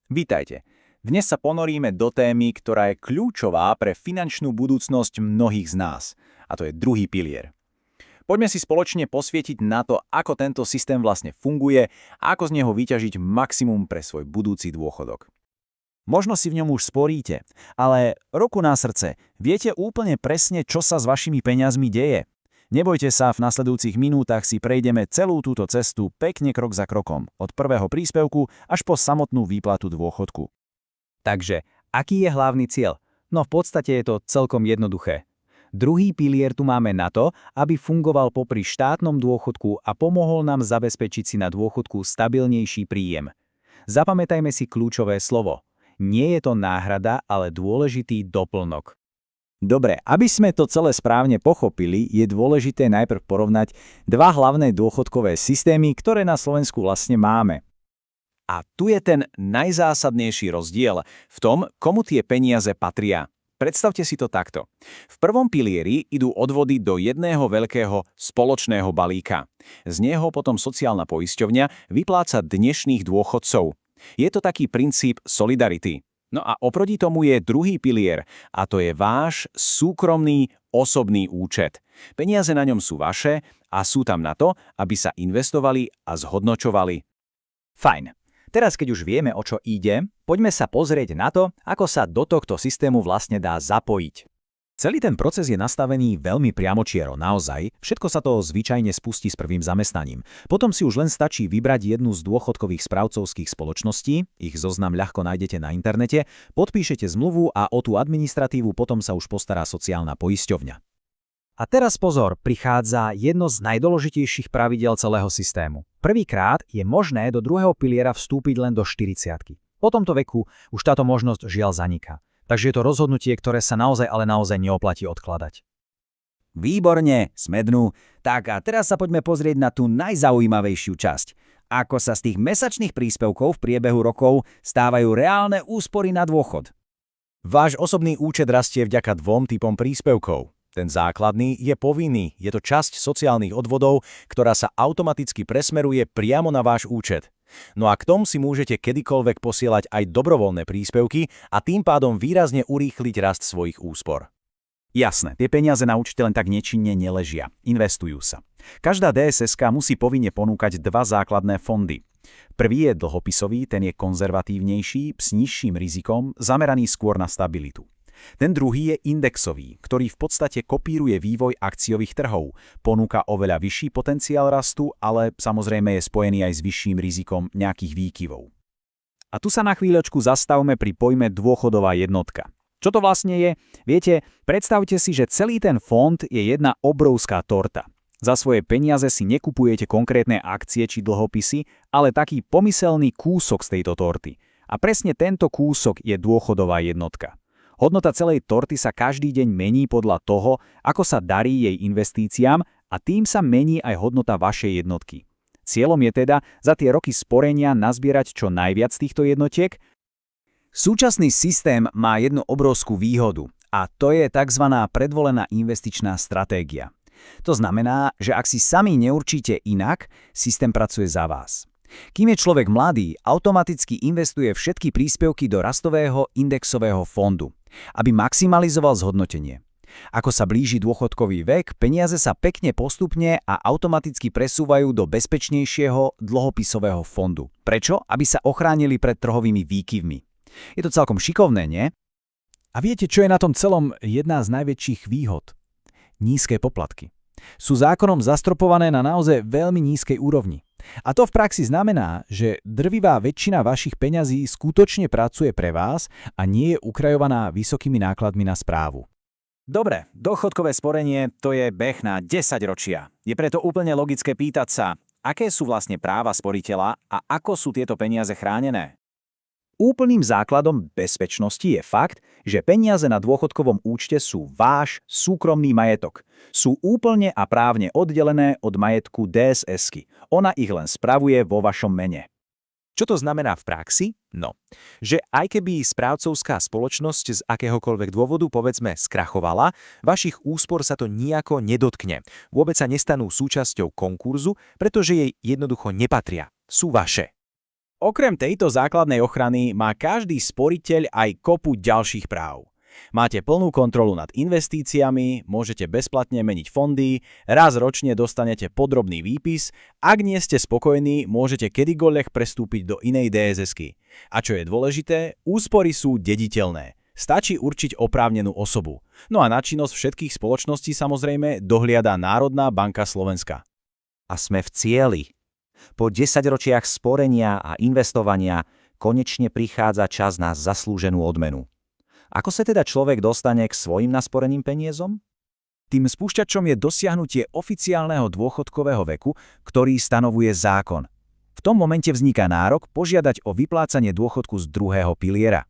Vítajte. Dnes sa ponoríme do témy, ktorá je kľúčová pre finančnú budúcnosť mnohých z nás. A to je druhý pilier. Poďme si spoločne posvietiť na to, ako tento systém vlastne funguje a ako z neho vyťažiť maximum pre svoj budúci dôchodok. Možno si v ňom už sporíte, ale ruku na srdce, viete úplne presne, čo sa s vašimi peniazmi deje. Nebojte sa, v nasledujúcich minútach si prejdeme celú túto cestu pekne krok za krokom, od prvého príspevku až po samotnú výplatu dôchodku. Takže, aký je hlavný cieľ? No v podstate je to celkom jednoduché. Druhý pilier tu máme na to, aby fungoval popri štátnom dôchodku a pomohol nám zabezpečiť si na dôchodku stabilnejší príjem. Zapamätajme si kľúčové slovo. Nie je to náhrada, ale dôležitý doplnok. Dobre, aby sme to celé správne pochopili, je dôležité najprv porovnať dva hlavné dôchodkové systémy, ktoré na Slovensku vlastne máme. A tu je ten najzásadnejší rozdiel v tom, komu tie peniaze patria. Predstavte si to takto. V prvom pilieri idú odvody do jedného veľkého spoločného balíka. Z neho potom sociálna poisťovňa vypláca dnešných dôchodcov. Je to taký princíp solidarity. No a oproti tomu je druhý pilier, a to je váš súkromný osobný účet. Peniaze na ňom sú vaše a sú tam na to, aby sa investovali a zhodnočovali. Fajn. Teraz, keď už vieme, o čo ide, poďme sa pozrieť na to, ako sa do tohto systému vlastne dá zapojiť. Celý ten proces je nastavený veľmi priamočiaro, naozaj. Všetko sa to zvyčajne spustí s prvým zamestnaním. Potom si už len stačí vybrať jednu z dôchodkových správcovských spoločností, ich zoznam ľahko nájdete na internete, podpíšete zmluvu a o tú administratívu potom sa už postará sociálna poisťovňa. A teraz pozor, prichádza jedno z najdôležitejších pravidiel celého systému. Prvýkrát je možné do druhého piliera vstúpiť len do 40-ky. Po tomto veku už táto možnosť žiaľ zaniká. Takže je to rozhodnutie, ktoré sa naozaj neoplatí odkladať. Výborne, smednú. Tak a teraz sa poďme pozrieť na tú najzaujímavejšiu časť. Ako sa z tých mesačných príspevkov v priebehu rokov stávajú reálne úspory na dôchod. Váš osobný účet rastie vďaka dvom typom príspevkov. Ten základný je povinný, je to časť sociálnych odvodov, ktorá sa automaticky presmeruje priamo na váš účet. No a k tomu si môžete kedykoľvek posielať aj dobrovoľné príspevky a tým pádom výrazne urýchliť rast svojich úspor. Jasné, tie peniaze na účte len tak nečinne neležia, investujú sa. Každá DSS-ka musí povinne ponúkať dva základné fondy. Prvý je dlhopisový, ten je konzervatívnejší, s nižším rizikom, zameraný skôr na stabilitu. Ten druhý je indexový, ktorý v podstate kopíruje vývoj akciových trhov, ponúka oveľa vyšší potenciál rastu, ale samozrejme je spojený aj s vyšším rizikom nejakých výkyvov. A tu sa na chvíľočku zastavme pri pojme dôchodová jednotka. Čo to vlastne je? Viete, predstavte si, že celý ten fond je jedna obrovská torta. Za svoje peniaze si nekupujete konkrétne akcie či dlhopisy, ale taký pomyselný kúsok z tejto torty. A presne tento kúsok je dôchodová jednotka. Hodnota celej torty sa každý deň mení podľa toho, ako sa darí jej investíciám a tým sa mení aj hodnota vašej jednotky. Cieľom je teda za tie roky sporenia nazbierať čo najviac týchto jednotiek. Súčasný systém má jednu obrovskú výhodu a to je tzv. Predvolená investičná stratégia. To znamená, že ak si sami neurčíte inak, systém pracuje za vás. Kým je človek mladý, automaticky investuje všetky príspevky do rastového indexového fondu, aby maximalizoval zhodnotenie. Ako sa blíži dôchodkový vek, peniaze sa pekne postupne a automaticky presúvajú do bezpečnejšieho dlhopisového fondu. Prečo? Aby sa ochránili pred trhovými výkyvmi. Je to celkom šikovné, nie? A viete, čo je na tom celom jedna z najväčších výhod? Nízke poplatky. Sú zákonom zastropované na naozaj veľmi nízkej úrovni. A to v praxi znamená, že drvivá väčšina vašich peňazí skutočne pracuje pre vás a nie je ukrajovaná vysokými nákladmi na správu. Dobre, dôchodkové sporenie to je beh na 10 ročia. Je preto úplne logické pýtať sa, aké sú vlastne práva sporiteľa a ako sú tieto peniaze chránené. Úplným základom bezpečnosti je fakt, že peniaze na dôchodkovom účte sú váš súkromný majetok. Sú úplne a právne oddelené od majetku DSS-ky. Ona ich len spravuje vo vašom mene. Čo to znamená v praxi? No, že aj keby správcovská spoločnosť z akéhokoľvek dôvodu, povedzme, skrachovala, vašich úspor sa to nijako nedotkne. Vôbec sa nestanú súčasťou konkurzu, pretože jej jednoducho nepatria. Sú vaše. Okrem tejto základnej ochrany má každý sporiteľ aj kopu ďalších práv. Máte plnú kontrolu nad investíciami, môžete bezplatne meniť fondy, raz ročne dostanete podrobný výpis, ak nie ste spokojní, môžete kedykoľvek prestúpiť do inej DSS-ky. A čo je dôležité, úspory sú dediteľné. Stačí určiť oprávnenú osobu. No a na činnosť všetkých spoločností samozrejme dohliada Národná banka Slovenska. A sme v cieli. Po 10 ročiach sporenia a investovania konečne prichádza čas na zaslúženú odmenu. Ako sa teda človek dostane k svojim nasporeným peniazom? Tým spúšťačom je dosiahnutie oficiálneho dôchodkového veku, ktorý stanovuje zákon. V tom momente vzniká nárok požiadať o vyplácanie dôchodku z druhého piliera.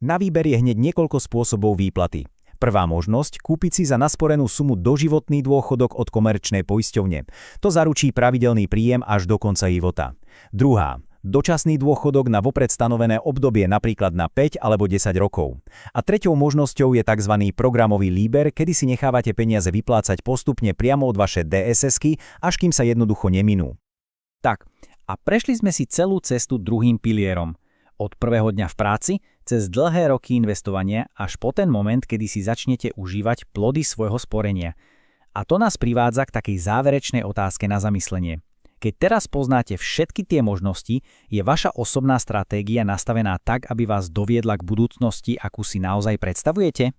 Na výber je hneď niekoľko spôsobov výplaty. Prvá možnosť – kúpiť si za nasporenú sumu doživotný dôchodok od komerčnej poisťovne. To zaručí pravidelný príjem až do konca života. Druhá – dočasný dôchodok na vopred stanovené obdobie, napríklad na 5 alebo 10 rokov. A treťou možnosťou je tzv. Programový líber, kedy si nechávate peniaze vyplácať postupne priamo od vaše DSS-ky, až kým sa jednoducho neminú. Tak, a prešli sme si celú cestu druhým pilierom. Od prvého dňa v práci, cez dlhé roky investovania, až po ten moment, kedy si začnete užívať plody svojho sporenia. A to nás privádza k takej záverečnej otázke na zamyslenie. Keď teraz poznáte všetky tie možnosti, je vaša osobná stratégia nastavená tak, aby vás doviedla k budúcnosti, akú si naozaj predstavujete?